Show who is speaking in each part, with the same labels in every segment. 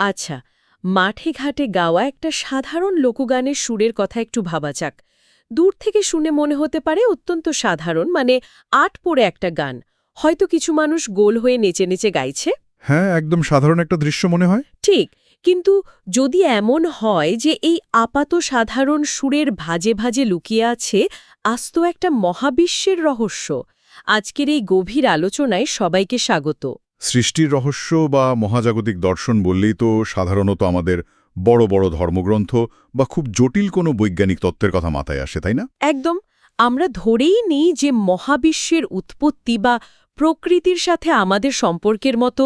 Speaker 1: আচ্ছা, মাঠে ঘাটে গাওয়া একটা সাধারণ লোকগানের সুরের কথা একটু ভাবা যাক। দূর থেকে শুনে মনে হতে পারে অত্যন্ত সাধারণ, মানে আট পড়ে একটা গান। হয়তো কিছু মানুষ গোল হয়ে নেচে নেচে গাইছে।
Speaker 2: হ্যাঁ, একদম সাধারণ একটা দৃশ্য মনে হয়।
Speaker 1: ঠিক, কিন্তু যদি এমন হয় যে এই আপাত সাধারণ সুরের ভাজে ভাজে লুকিয়ে আছে আস্ত একটা মহাবিশ্বের রহস্য, আজকের এই গভীর আলোচনায় সবাইকে স্বাগত।
Speaker 2: সৃষ্টির রহস্য বা মহাজাগতিক দর্শন বললেই তো সাধারণত আমাদের বড় বড় ধর্মগ্রন্থ বা খুব জটিল কোনো বৈজ্ঞানিক তত্ত্বের কথা মাথায় আসে, তাই না?
Speaker 1: একদম, আমরা ধরেই নিই যে মহাবিশ্বের উৎপত্তি বা প্রকৃতির সাথে আমাদের সম্পর্কের মতো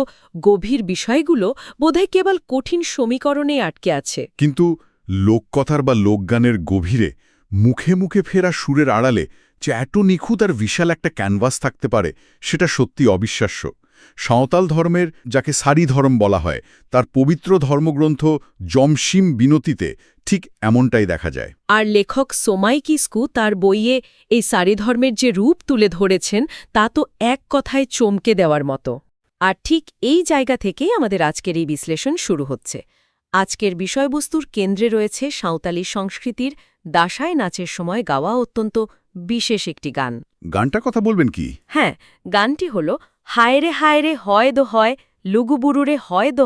Speaker 1: গভীর বিষয়গুলো বোধহয় কেবল কঠিন সমীকরণে আটকে আছে।
Speaker 2: কিন্তু লোককথার বা লোকগানের গভীরে মুখে মুখে ফেরা সুরের আড়ালে যে এত নিখুঁত আর বিশাল একটা ক্যানভাস থাকতে পারে, সেটা সত্যি অবিশ্বাস্য। সাঁওতাল ধর্মের, যাকে সারি ধর্ম বলা হয়, তার পবিত্র ধর্মগ্রন্থ জমসিম বিনতিতে ঠিক এমনটাই দেখা যায়।
Speaker 1: আর লেখক সোমাই কিস্কু তার বইয়ে এই সারিধর্মের যে রূপ তুলে ধরেছেন তা তো এক কথায় চমকে দেওয়ার মতো। আর ঠিক এই জায়গা থেকেই আমাদের আজকের এই বিশ্লেষণ শুরু হচ্ছে। আজকের বিষয়বস্তুর কেন্দ্রে রয়েছে সাঁওতালি সংস্কৃতির দাসায় নাচের সময় গাওয়া অত্যন্ত বিশেষ একটি গান।
Speaker 2: গানটার কথা বলবেন কি?
Speaker 1: হ্যাঁ, গানটি হল হায়রে হায়রে হয় দো হয়, লুগুবুরুরে হয় দো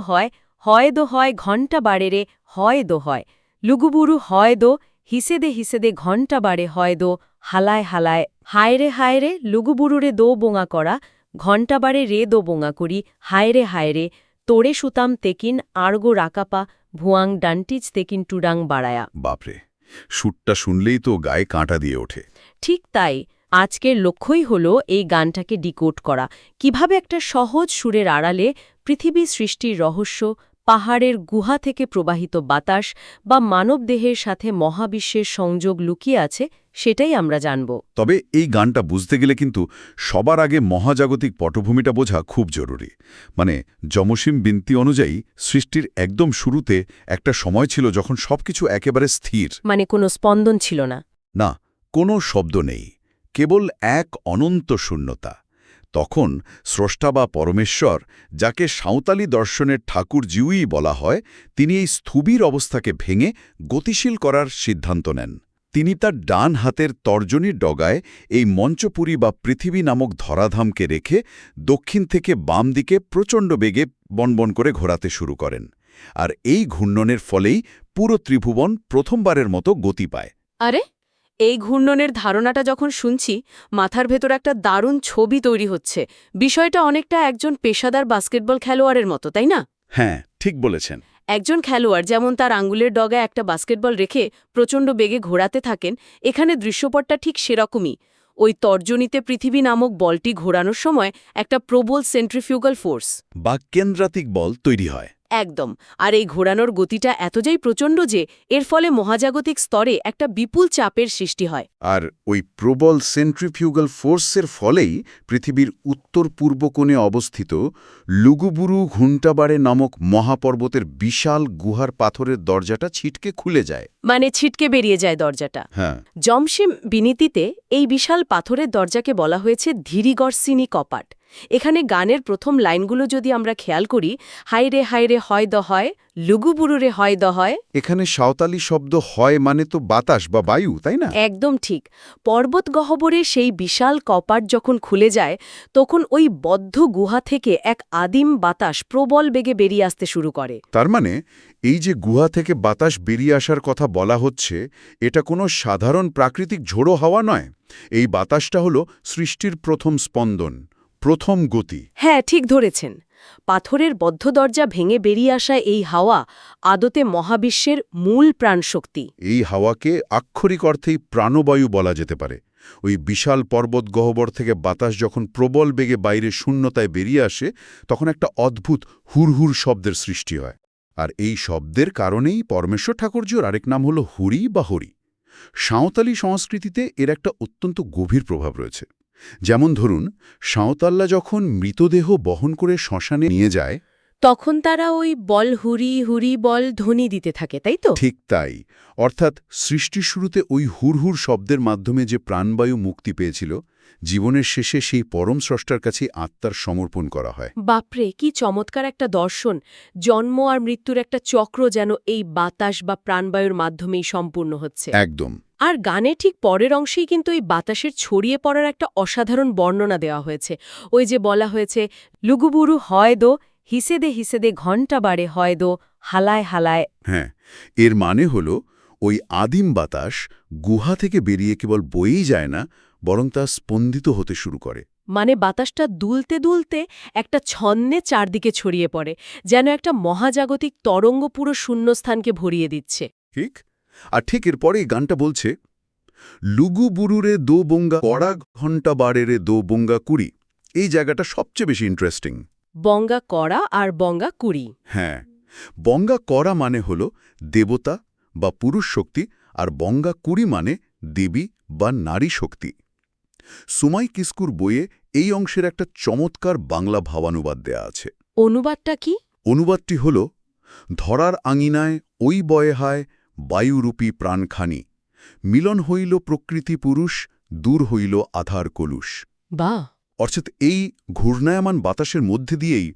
Speaker 1: হয় ঘণ্টা বাড়ে রে হয় দো হয়, লুগুবুরু হয় দো হিসেদে হিসেদে ঘণ্টা বাড়ে হয় দো হালায় হালায়, হায়রে লুগুবুরুরে দো বোঙা করা, ঘণ্টা বাড়ে রে দো বোঙা করি, হায়রে তোড়ে সুতাম তেকিন আর্গো রাকাপা ভুয়াং ডান্টিজ তেকিন টুডাং বাড়ায়া।
Speaker 2: বাপরে, সুরটা শুনলেই তো গায়ে কাঁটা দিয়ে ওঠে।
Speaker 1: ঠিক তাই, আজকের লক্ষ্যই হল এই গানটাকে ডিকোড করা, কিভাবে একটা সহজ সুরের আড়ালে পৃথিবী সৃষ্টির রহস্য, পাহাড়ের গুহা থেকে প্রবাহিত বাতাস বা মানবদেহের সাথে মহাবিশ্বের সংযোগ লুকিয়ে আছে, সেটাই আমরা জানব।
Speaker 2: তবে এই গানটা বুঝতে গেলে কিন্তু সবার আগে মহাজাগতিক পটভূমিটা বোঝা খুব জরুরি। মানে জমসিম বিনতি অনুযায়ী সৃষ্টির একদম শুরুতে একটা সময় ছিল যখন সবকিছু একেবারে স্থির।
Speaker 1: মানে কোনো স্পন্দন ছিল না।
Speaker 2: না, কোনো শব্দ নেই, কেবল এক অনন্ত শূন্যতা। তখন স্রষ্টা বা পরমেশ্বর, যাকে সাঁওতালি দর্শনের ঠাকুর জিউই বলা হয়, তিনি এই স্থবির অবস্থাকে ভেঙে গতিশীল করার সিদ্ধান্ত নেন। তিনি তার ডান হাতের তর্জনীর ডগায় এই মঞ্চপুরী বা পৃথিবী নামক ধরাধামকে রেখে দক্ষিণ থেকে বাম দিকে প্রচণ্ড বেগে বনবন করে ঘোরাতে শুরু করেন। আর এই ঘূর্ণনের ফলেই পুরো ত্রিভুবন প্রথমবারের মতো গতি পায়।
Speaker 3: আরে, এই ঘূর্ণনের ধারণাটা যখন শুনছি, মাথার ভেতর একটা দারুণ ছবি তৈরি হচ্ছে। বিষয়টা অনেকটা একজন পেশাদার বাস্কেটবল খেলোয়াড়ের মতো, তাই না?
Speaker 2: হ্যাঁ, ঠিক বলেছেন।
Speaker 3: একজন খেলোয়াড় যেমন তার আঙ্গুলের ডগায় একটা বাস্কেটবল রেখে প্রচণ্ড বেগে ঘোরাতে থাকেন, এখানে দৃশ্যপটটা ঠিক সেরকমই। ওই তর্জনীতে পৃথিবী নামক বলটি ঘোরানোর সময় একটা প্রবল সেন্ট্রিফিউগাল ফোর্স
Speaker 2: বা কেন্দ্রাতিক বল তৈরি হয়।
Speaker 3: একদম। আর এই ঘোরানোর গতিটা এতটাই প্রচণ্ড যে এর ফলে মহাজাগতিক স্তরে একটা বিপুল চাপের সৃষ্টি হয়।
Speaker 2: আর ওই প্রবল সেন্ট্রিফিউগাল ফোর্সের ফলেই পৃথিবীর উত্তর পূর্ব কোণে অবস্থিত লুগুবুরু ঘুন্টাবাড়ে নামক মহাপর্বতের বিশাল গুহার পাথরের দরজাটা ছিটকে খুলে যায়।
Speaker 3: মানে ছিটকে বেরিয়ে যায় দরজাটা।
Speaker 2: হ্যাঁ,
Speaker 3: জমসিম বিনীতিতে এই বিশাল পাথরের দরজাকে বলা হয়েছে ধীরিগর্সিনী কপাট। এখানে গানের প্রথম লাইনগুলো যদি আমরা খেয়াল করি, হায়রে হায়রে হয় দ হয়, লুগুবুরুরে হয় দ হয়।
Speaker 2: এখানে সাঁওতালি শব্দ হয় মানে তো বাতাস বা বায়ু, তাই না?
Speaker 3: একদম ঠিক। পর্বত গহ্বরে সেই বিশাল কপাট যখন খুলে যায়, তখন ওই বদ্ধ গুহা থেকে এক আদিম বাতাস প্রবল বেগে বেরিয়ে আসতে শুরু করে।
Speaker 2: তার মানে এই যে গুহা থেকে বাতাস বেরিয়ে আসার কথা বলা হচ্ছে, এটা কোনো সাধারণ প্রাকৃতিক ঝোড়ো হাওয়া নয়। এই বাতাসটা হলো সৃষ্টির প্রথম স্পন্দন, প্রথম গতি।
Speaker 3: হ্যাঁ, ঠিক ধরেছেন। পাথরের বদ্ধ দরজা ভেঙে বেরিয়ে আসা এই হাওয়া আদতে মহাবিশ্বের মূল প্রাণশক্তি।
Speaker 2: এই হাওয়াকে আক্ষরিক অর্থেই প্রাণবায়ু বলা যেতে পারে। ওই বিশাল পর্বত গহ্বর থেকে বাতাস যখন প্রবল বেগে বাইরে শূন্যতায় বেরিয়ে আসে, তখন একটা অদ্ভুত হুড়হুড় শব্দের সৃষ্টি হয়। আর এই শব্দের কারণেই পরমেশ্বর ঠাকুরজির আরেক নাম হল হুরি বা হরি। সাঁওতালি সংস্কৃতিতে এর একটা অত্যন্ত গভীর প্রভাব রয়েছে। যেমন ধরুন, সাঁওতালরা যখন মৃতদেহ বহন করে শ্মশানে নিয়ে যায়,
Speaker 3: তখন তারা ওই বল হুরি হুরি বল ধ্বনি দিতে থাকে, তাই তো?
Speaker 2: ঠিক তাই। অর্থাৎ সৃষ্টির শুরুতে ওই হুড়হুড় শব্দের মাধ্যমে যে প্রাণবায়ু মুক্তি পেয়েছিল, জীবনের শেষে সেই পরম স্রষ্টার কাছে আত্মার সমর্পণ করা হয়।
Speaker 3: বাপরে, কি চমৎকার একটা দর্শন! জন্ম আর মৃত্যুর একটা চক্র যেন এই বাতাস বা প্রাণবায়ুর মাধ্যমেই সম্পূর্ণ হচ্ছে।
Speaker 2: একদম।
Speaker 3: আর গানে ঠিক পরের অংশেই কিন্তু এই বাতাসের ছড়িয়ে পড়ার একটা অসাধারণ বর্ণনা দেওয়া হয়েছে। ওই যে বলা হয়েছে,
Speaker 1: লুগুবুরু হয় দো হিসেদে হিসেদে ঘণ্টা বাড়ে হয় দো হালায় হালায়।
Speaker 2: হ্যাঁ, এর মানে হল ওই আদিম বাতাস গুহা থেকে বেরিয়ে কেবল বয়েই যায় না, বরং তা স্পন্দিত হতে শুরু করে।
Speaker 3: মানে বাতাসটা দুলতে দুলতে একটা ছন্নে চারদিকে ছড়িয়ে পড়ে, যেন একটা মহাজাগতিক তরঙ্গ পুরো শূন্যস্থানকে ভরিয়ে দিচ্ছে।
Speaker 2: ঠিক? আর ঠিক এরপরে এই গানটা বলছে, লুগু বুরুরে দো বঙ্গা কড়া ঘণ্টা বাড়েরে দো বঙ্গা কুড়ি। এই জায়গাটা সবচেয়ে বেশি ইন্টারেস্টিং।
Speaker 3: বঙ্গা করা আর বঙ্গা কুড়ি।
Speaker 2: হ্যাঁ, বঙ্গা করা মানে হল দেবতা বা পুরুষ শক্তি, আর বঙ্গা কুড়ি মানে দেবী বা নারী শক্তি। সুমাই কিস্কুর বইয়ে এই অংশের একটা চমৎকার বাংলা ভাবানুবাদ দেয়া আছে।
Speaker 3: অনুবাদটা কি?
Speaker 2: অনুবাদটি হল, ধরার আঙিনায় ওই বয়ে হায় বায়ুরূপী প্রাণখানি, মিলন হইল প্রকৃতি পুরুষ, দূর হইল আধার কলুষ।
Speaker 3: বাহ!
Speaker 2: অর্থাৎ এই ঘূর্ণায়মান বাতাসের মধ্যে দিয়েই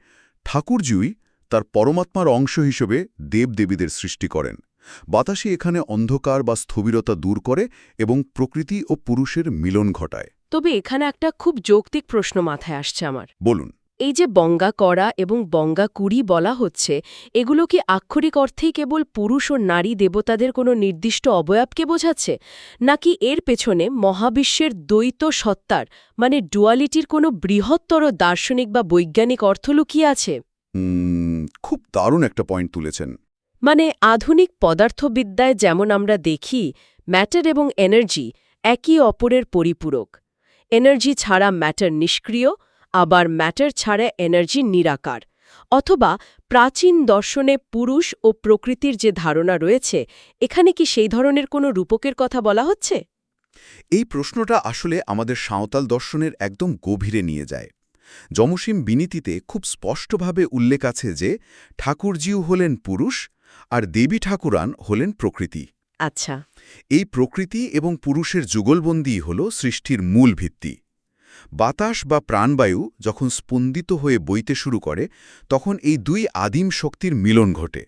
Speaker 2: ঠাকুরজুই তার পরমাত্মার অংশ হিসেবে দেবদেবীদের সৃষ্টি করেন। বাতাসই এখানে অন্ধকার বা স্থবিরতা দূর করে এবং প্রকৃতি ও পুরুষের মিলন ঘটায়।
Speaker 3: তবে এখানে একটা খুব যৌক্তিক প্রশ্ন মাথায় আসছে আমার।
Speaker 2: বলুন।
Speaker 3: এই যে বঙ্গা করা এবং বঙ্গা কুড়ি বলা হচ্ছে, এগুলো কি আক্ষরিক অর্থেই কেবল পুরুষ ও নারী দেবতাদের কোনো নির্দিষ্ট অবয়বকে বোঝাচ্ছে, নাকি এর পেছনে মহাবিশ্বের দ্বৈত সত্তার মানে ডুয়ালিটির কোনো বৃহত্তর দার্শনিক বা বৈজ্ঞানিক অর্থ লুকিয়ে আছে?
Speaker 2: খুব দারুণ একটা পয়েন্ট তুলেছেন।
Speaker 3: মানে আধুনিক পদার্থবিদ্যায় যেমন আমরা দেখি ম্যাটার এবং এনার্জি একই অপরের পরিপূরক। এনার্জি ছাড়া ম্যাটার নিষ্ক্রিয়, আবার ম্যাটার ছাড়া এনার্জি নিরাকার। অথবা প্রাচীন দর্শনে পুরুষ ও প্রকৃতির যে ধারণা রয়েছে, এখানে কি সেই ধরনের কোনো রূপকের কথা বলা হচ্ছে?
Speaker 2: এই প্রশ্নটা আসলে আমাদের সাঁওতাল দর্শনের একদম গভীরে নিয়ে যায়। যমসীম বিনীতিতে খুব স্পষ্টভাবে উল্লেখ আছে যে ঠাকুরজিউ হলেন পুরুষ আর দেবী ঠাকুরান হলেন প্রকৃতি।
Speaker 3: আচ্ছা।
Speaker 2: এই প্রকৃতি এবং পুরুষের যুগলবন্দী হল সৃষ্টির মূল ভিত্তি। বাতাস বা প্রাণবায়ু যখন স্পন্দিত হয়ে বইতে শুরু করে, তখন এই দুই আদিম শক্তির মিলন ঘটে।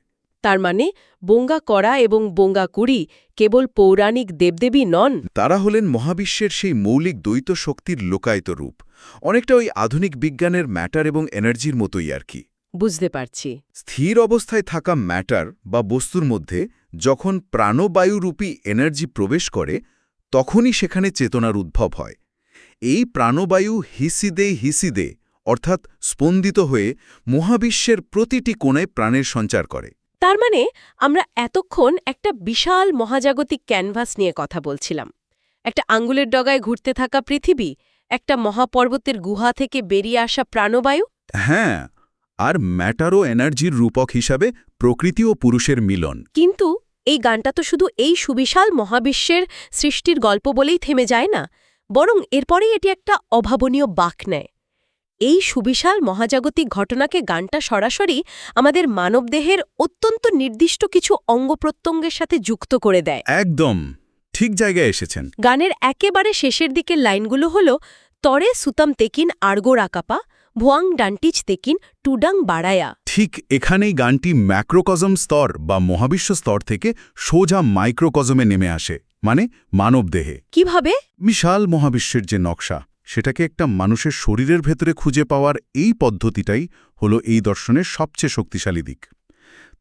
Speaker 3: তার মানে বঙ্গা করা এবং বঙ্গা কুড়ি কেবল পৌরাণিক দেবদেবী নন,
Speaker 2: তারা হলেন মহাবিশ্বের সেই মৌলিক দ্বৈত শক্তির লোকায়িত রূপ। অনেকটা ওই আধুনিক বিজ্ঞানের ম্যাটার এবং এনার্জির মতোই আর কি।
Speaker 3: বুঝতে পারছি।
Speaker 2: স্থির অবস্থায় থাকা ম্যাটার বা বস্তুর মধ্যে যখন প্রাণবায়ুরূপী এনার্জি প্রবেশ করে, তখনই সেখানে চেতনার উদ্ভব হয়। এই প্রাণবায়ু হিসিদে হিসিদে অর্থাৎ স্পন্দিত হয়ে মহাবিশ্বের প্রতিটি কোণায় প্রাণের সঞ্চার করে।
Speaker 3: তার মানে আমরা এতক্ষণ একটা বিশাল মহাজাগতিক ক্যানভাস নিয়ে কথা বলছিলাম। একটা আঙ্গুলের ডগায় ঘুরতে থাকা পৃথিবী, একটা মহাপর্বতের গুহা থেকে বেরিয়ে আসা প্রাণবায়ু।
Speaker 2: হ্যাঁ, আর ম্যাটার ও এনার্জির রূপক হিসাবে প্রকৃতি ও পুরুষের মিলন।
Speaker 3: কিন্তু এই গানটা তো শুধু এই সুবিশাল মহাবিশ্বের সৃষ্টির গল্প বলেই থেমে যায় না, বরং এরপরেই এটি একটা অভাবনীয় বাঁক নেয়। এই সুবিশাল মহাজাগতিক ঘটনাকে গানটা সরাসরি আমাদের মানবদেহের অত্যন্ত নির্দিষ্ট কিছু অঙ্গপ্রত্যঙ্গের সাথে যুক্ত করে দেয়।
Speaker 2: একদম ঠিক জায়গায় এসেছেন।
Speaker 3: গানের একেবারে শেষের দিকের লাইনগুলো হল, তরে সুতাম তেকিন আর্গো রাকাপা, ভুয়াং ডান্টিচ তেকিন টুডাং বাড়ায়া।
Speaker 2: ঠিক এখানেই গানটি ম্যাক্রোকজম স্তর বা মহাবিশ্ব স্তর থেকে সোজা মাইক্রোকজমে নেমে আসে, মানে মানবদেহে।
Speaker 3: কিভাবে?
Speaker 2: বিশাল মহাবিশ্বের যে নকশা, সেটাকে একটা মানুষের শরীরের ভেতরে খুঁজে পাওয়ার এই পদ্ধতিটাই হলো এই দর্শনের সবচেয়ে শক্তিশালী দিক।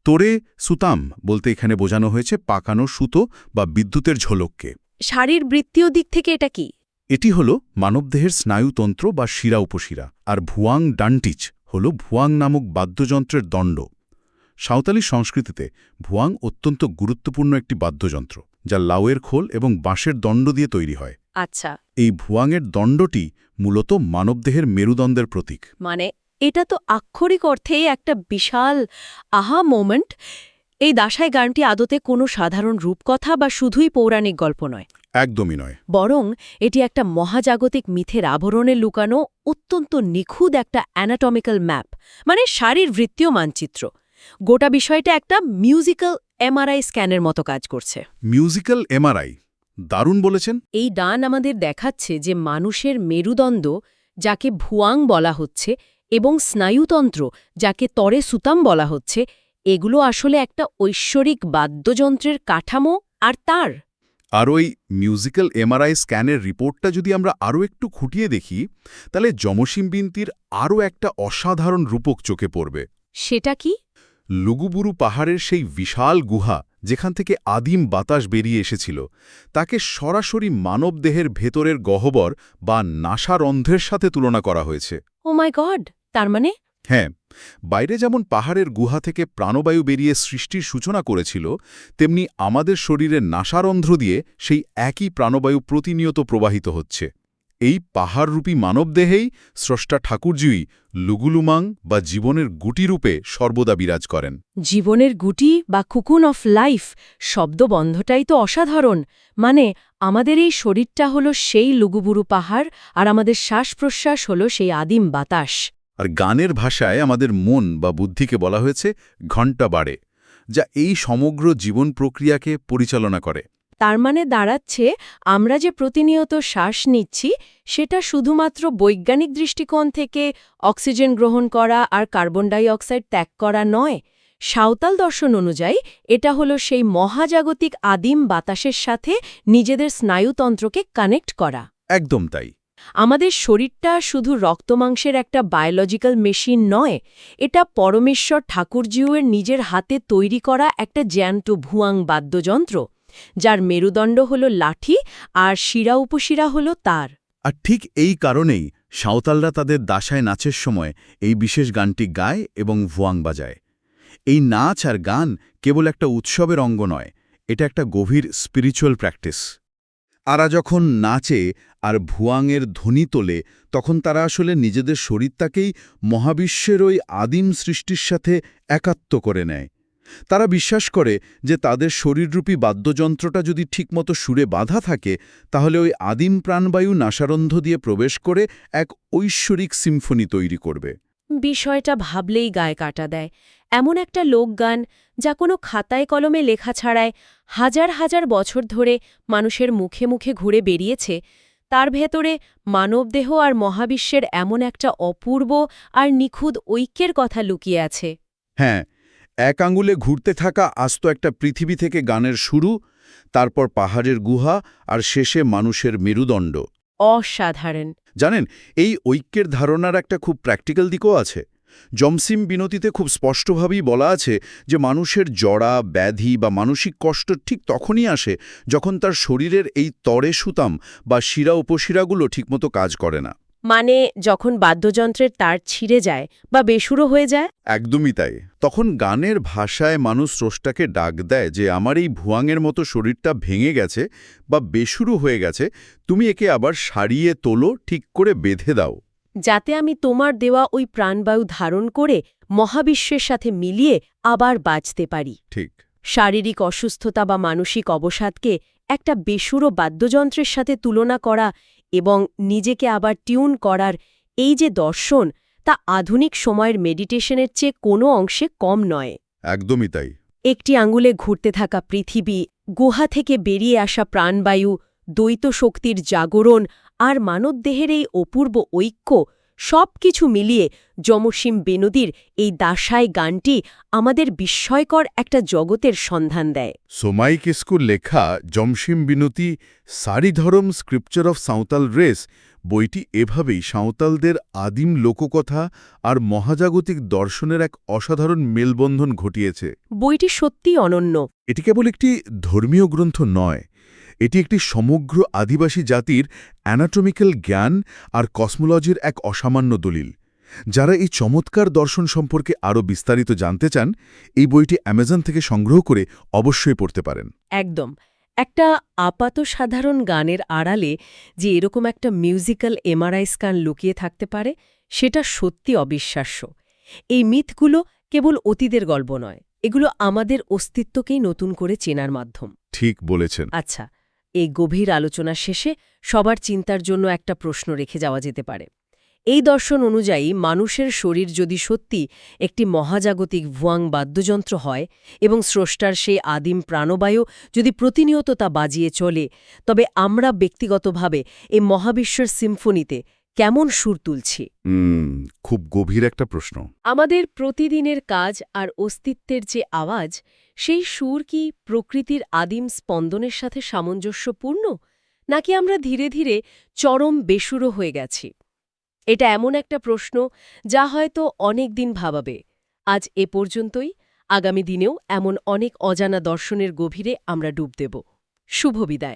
Speaker 2: তোরে সুতাম বলতে এখানে বোঝানো হয়েছে পাকানো সুতো বা বিদ্যুতের ঝোলককে।
Speaker 3: শারীরবৃত্তীয় দিক থেকে এটা কি?
Speaker 2: এটি হল মানবদেহের স্নায়ুতন্ত্র বা শিরা উপশিরা। আর ভুয়াং ডান্টিচ হল ভুয়াং নামক বাদ্যযন্ত্রের দণ্ড। সাঁওতালি সংস্কৃতিতে ভুয়াং অত্যন্ত গুরুত্বপূর্ণ একটি বাদ্যযন্ত্র, যা লাউয়ের খোল এবং বাঁশের দণ্ড দিয়ে তৈরি হয়।
Speaker 3: আচ্ছা।
Speaker 2: এই ভুয়াংয়ের দণ্ডটি মূলত মানবদেহের মেরুদণ্ডের প্রতীক।
Speaker 3: মানে এটা তো আক্ষরিক অর্থেই একটা বিশাল আহা মোমেন্ট। এই দাসাই গানটি আদতে কোনো সাধারণ রূপকথা বা শুধুই পৌরাণিক গল্প নয়,
Speaker 2: একদমই নয়,
Speaker 3: বরং এটি একটা মহাজাগতিক মিথের আবরণে লুকানো অত্যন্ত নিখুঁত একটা অ্যানাটমিক্যাল ম্যাপ, মানে শারীরবৃত্তীয় মানচিত্র। গোটা বিষয়টা একটা মিউজিক্যাল এমআরআই স্ক্যানের মতো কাজ করছে।
Speaker 2: মিউজিক্যাল এমআরআই দারুণ বলেছেন।
Speaker 1: এই ডান আমাদের দেখাচ্ছে যে মানুষের মেরুদণ্ড, যাকে ভুয়াং বলা হচ্ছে, এবং স্নায়ুতন্ত্র, যাকে তরে সুতাম বলা হচ্ছে, এগুলো আসলে একটা ঐশ্বরিক বাদ্যযন্ত্রের কাঠামো আর তার।
Speaker 2: আর ওই মিউজিক্যাল এমআরআই স্ক্যানের রিপোর্টটা যদি আমরা আরও একটু খুঁটিয়ে দেখি, তাহলে যমসিম বিনতির আরও একটা অসাধারণ রূপক চোখে পড়বে।
Speaker 1: সেটা কি?
Speaker 2: লুগুবুরু পাহাড়ের সেই বিশাল গুহা, যেখান থেকে আদিম বাতাস বেরিয়ে এসেছিল, তাকে সরাসরি মানবদেহের ভেতরের গহ্বর বা নাসারন্ধ্রের সাথে তুলনা করা হয়েছে।
Speaker 1: ও মাই গড! তার মানে?
Speaker 2: হ্যাঁ, বাইরে যেমন পাহাড়ের গুহা থেকে প্রাণবায়ু বেরিয়ে সৃষ্টির সূচনা করেছিল, তেমনি আমাদের শরীরের নাসারন্ধ্র দিয়ে সেই একই প্রাণবায়ু প্রতিনিয়ত প্রবাহিত হচ্ছে। এই পাহাড়রূপী মানবদেহেই স্রষ্টা ঠাকুরজিই লুগুলুমাং বা জীবনের গুটিরূপে সর্বদা বিরাজ করেন।
Speaker 1: জীবনের গুটি বা কুকুন অফ লাইফ শব্দবন্ধটাই তো অসাধারণ। মানে আমাদের এই শরীরটা হলো সেই লুগুবুরু পাহাড়, আর আমাদের শ্বাস-প্রশ্বাস হলো সেই আদিম বাতাস।
Speaker 2: আর গানের ভাষায় আমাদের মন বা বুদ্ধিকে বলা হয়েছে ঘণ্টা বাড়ে, যা এই সমগ্র জীবন প্রক্রিয়াকে পরিচালনা করে।
Speaker 1: তার মানে দাঁড়াচ্ছে, আমরা যে প্রতিনিয়ত শ্বাস নিচ্ছি সেটা শুধুমাত্র বৈজ্ঞানিক দৃষ্টিকোণ থেকে অক্সিজেন গ্রহণ করা আর কার্বন ডাই অক্সাইড ত্যাগ করা নয়। সাঁওতাল দর্শন অনুযায়ী এটা হলো সেই মহাজাগতিক আদিম বাতাসের সাথে নিজেদের স্নায়ুতন্ত্রকে কানেক্ট করা।
Speaker 2: একদম তাই।
Speaker 1: আমাদের শরীরটা শুধু রক্তমাংসের একটা বায়োলজিক্যাল মেশিন নয়, এটা পরমেশ্বর ঠাকুরজিউয়ের নিজের হাতে তৈরি করা একটা জ্যান্ত ভুয়াং বাদ্যযন্ত্র, যার মেরুদণ্ড হল লাঠি আর শিরা উপশিরা হল তার।
Speaker 2: আর ঠিক এই কারণেই সাঁওতালরা তাদের দাসায় নাচের সময় এই বিশেষ গানটি গায় এবং ভুয়াং বাজায়। এই নাচ আর গান কেবল একটা উৎসবের অঙ্গ নয়, এটা একটা গভীর স্পিরিচুয়াল প্র্যাকটিস। আরা যখন নাচে আর ভুয়াংয়ের ধ্বনি তোলে, তখন তারা আসলে নিজেদের শরীরটাকেই মহাবিশ্বের ওই আদিম সৃষ্টির সাথে একাত্ম করে নেয়। তারা বিশ্বাস করে যে তাদের শরীররূপী বাদ্যযন্ত্রটা যদি ঠিকমতো সুরে বাঁধা থাকে, তাহলে ওই আদিম প্রাণবায়ু নাসারন্ধ্র দিয়ে প্রবেশ করে এক ঐশ্বরিক সিম্ফনি তৈরি করবে।
Speaker 1: বিষয়টা ভাবলেই গায়ে কাটা দেয়। এমন একটা লোকগান যা কোনো খাতায় কলমে লেখা ছাড়াই হাজার হাজার বছর ধরে মানুষের মুখে মুখে ঘুরে বেরিয়েছে, তার ভেতরে মানবদেহ আর মহাবিশ্বের এমন একটা অপূর্ব আর নিখুঁত ঐক্যের কথা লুকিয়ে আছে।
Speaker 2: হ্যাঁ, এক আঙুলে ঘুরতে থাকা আস্ত একটা পৃথিবী থেকে গানের শুরু, তারপর পাহাড়ের গুহা, আর শেষে মানুষের মেরুদণ্ড।
Speaker 1: অসাধারণ।
Speaker 2: জানেন, এই ঐক্যের ধারণার একটা খুব প্র্যাকটিক্যাল দিকও আছে। যমসিম বিনতিতে খুব স্পষ্টভাবেই বলা আছে যে মানুষের জড়া, ব্যাধি বা মানসিক কষ্ট ঠিক তখনই আসে যখন তার শরীরের এই তরে সুতাম বা শিরা উপশিরাগুলো ঠিকমতো কাজ করে না।
Speaker 1: মানে যখন বাদ্যযন্ত্রের তার ছিঁড়ে যায় বা বেসুরো হয়ে যায়।
Speaker 2: একদমই তাই। তখন গানের ভাষায় মানুষ স্রষ্টাকে ডাক দেয় যে আমার এই ভুয়াংয়ের মতো শরীরটা ভেঙে গেছে বা বেসুরো হয়ে গেছে, তুমি একে আবার সারিয়ে তোলো, ঠিক করে বেঁধে দাও,
Speaker 1: যাতে আমি তোমার দেওয়া ওই প্রাণবায়ু ধারণ করে মহাবিশ্বের সাথে মিলিয়ে আবার বাঁচতে পারি।
Speaker 2: ঠিক।
Speaker 1: শারীরিক অসুস্থতা বা মানসিক অবসাদকে একটা বেসুরো বাদ্যযন্ত্রের সাথে তুলনা করা এবং নিজেকে আবার টিউন করার এই যে দর্শন, তা আধুনিক সময়ের মেডিটেশনের চেয়ে কোনো অংশে কম নয়।
Speaker 2: একদমই তাই।
Speaker 1: একটি আঙুলে ঘুরতে থাকা পৃথিবী, গুহা থেকে বেরিয়ে আসা প্রাণবায়ু, দ্বৈত শক্তির জাগরণ আর মানবদেহের এই অপূর্ব ঐক্য, সব কিছু মিলিয়ে যমসিম বেনতির এই দাসাই গানটি আমাদের বিস্ময়কর একটা জগতের সন্ধান দেয়।
Speaker 2: সোমাই কিস্কুর লেখা যমসিম বিনতি সারিধরম স্ক্রিপচার অফ সাঁওতাল রেস বইটি এভাবেই সাঁওতালদের আদিম লোককথা আর মহাজাগতিক দর্শনের এক অসাধারণ মেলবন্ধন ঘটিয়েছে।
Speaker 1: বইটি সত্যিই অনন্য।
Speaker 2: এটি কেবল একটি ধর্মীয় গ্রন্থ নয়, এটি একটি সমগ্র আদিবাসী জাতির অ্যানাটমিক্যাল জ্ঞান আর কসমোলজির এক অসামান্য দলিল। যারা এই চমৎকার দর্শন সম্পর্কে আরও বিস্তারিত জানতে চান, এই বইটি অ্যামাজন থেকে সংগ্রহ করে অবশ্যই পড়তে পারেন।
Speaker 1: একদম। একটা আপাত সাধারণ গানের আড়ালে যে এরকম একটা মিউজিক্যাল এমআরআই স্ক্যান লুকিয়ে থাকতে পারে, সেটা সত্যি অবিশ্বাস্য। এই মিথগুলো কেবল অতীতের গল্প নয়, এগুলো আমাদের অস্তিত্বকেই নতুন করে চেনার মাধ্যম।
Speaker 2: ঠিক বলেছেন।
Speaker 1: আচ্ছা, এই গভীর আলোচনা শেষে সবার চিন্তার জন্য একটা প্রশ্ন রেখে যাওয়া যেতে পারে। এই দর্শন অনুযায়ী মানুষের শরীর যদি সত্যি একটি মহাজাগতিক ভুয়াং বাদ্যযন্ত্র হয় এবং স্রষ্টার সেই আদিম প্রাণবায়ু যদি প্রতিনিয়ত তা বাজিয়ে চলে, তবে আমরা ব্যক্তিগতভাবে এই মহাবিশ্বের সিম্ফনিতে কেমন সুর তুলছি?
Speaker 2: খুব গভীর একটা প্রশ্ন।
Speaker 1: আমাদের প্রতিদিনের কাজ আর অস্তিত্বের যে আওয়াজ, সেই সুর কি প্রকৃতির আদিম স্পন্দনের সাথে সামঞ্জস্যপূর্ণ, নাকি আমরা ধীরে ধীরে চরম বেসুরো হয়ে গেছি? এটা এমন একটা প্রশ্ন যা হয়তো অনেক দিন ভাবাবে। আজ এ পর্যন্তই। আগামী দিনেও এমন অনেক অজানা দর্শনের গভীরে আমরা ডুব দেব। শুভ বিদায়।